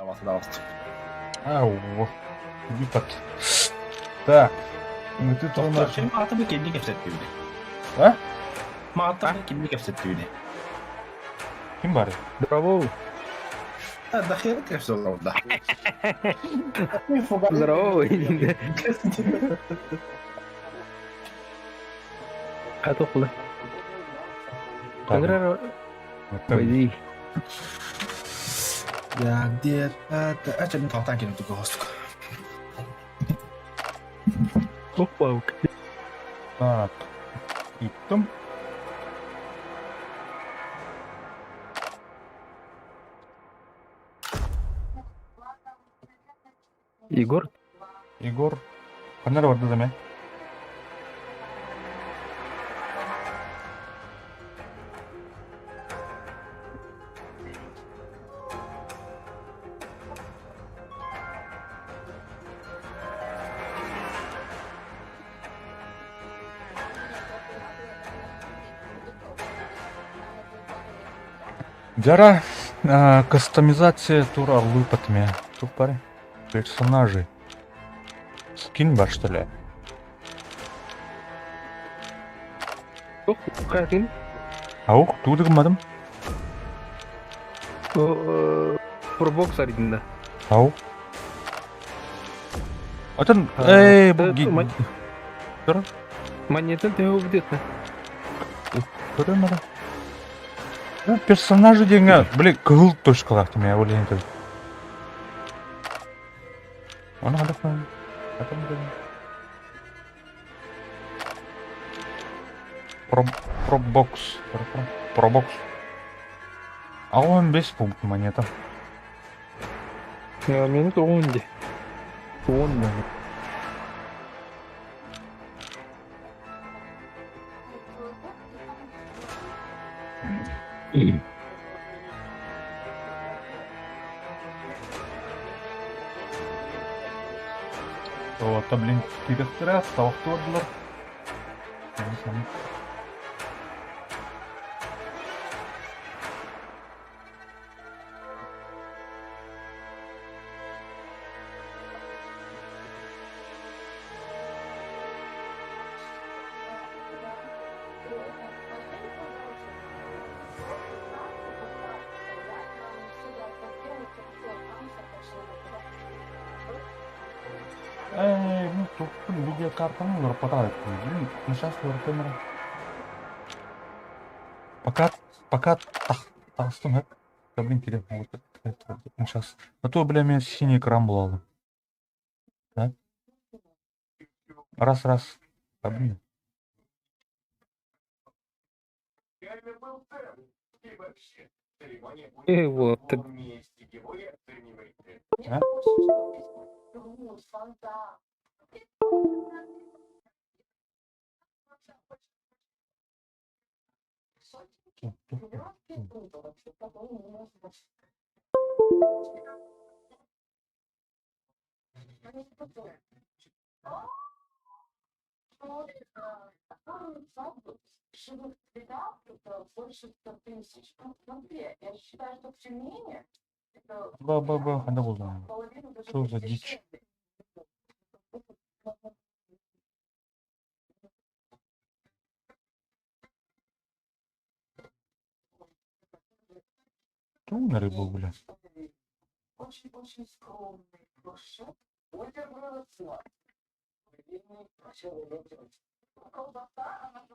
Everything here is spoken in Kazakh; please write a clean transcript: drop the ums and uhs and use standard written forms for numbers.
Давай. Ау, выпад. Так, ну ты то Doktor, senin hayatında kendi kepsettiydi. А? Hayatında kendi kepsettiydi. Kim var? Здорово. Да хер кепсе oldu orada. Здорово. هتخلى Tabii. Пойди. Ya где-то... Чем толтан кинул такой гостук. Опа. Так. Иттім. Егор. Егор. Қандар барды деме? Жара кастомизация туралы выпадме. Тупари. Персонажи. Скин бар, что ли? Қайын. Ауқ, тудығымадым. Пробокс аридында. Ау. Атын, бұл Тұр, Монетаны теуіп деді. көрем ада. Бұл персонажы деңі, біле, кығыл точкалақты мен ойлайын тұр. Оны қадақ мән? Атам дегін. Пробокс. Пробокс. А 15 пункт монета. Мені 10 де. 10 монет. Ота, блин, тиректірі, ставақты ордылар. Ну, тут видеокартами пропадает. Ну, сейчас камера. Пока тастым, да, блин, телефон. Ну, сейчас. А то, бля, меня синий экран был. Да? Раз. Да, блин. Вот. А? Живых цветах это больше 100 тысяч. Ну, смотри, я считаю, что в Тюмени это Ба, anda болды. половину даже Что за дичь? Ну, на рыбу, бля. Очень-очень скромный кошек. Ольга была цела. Колбаса, она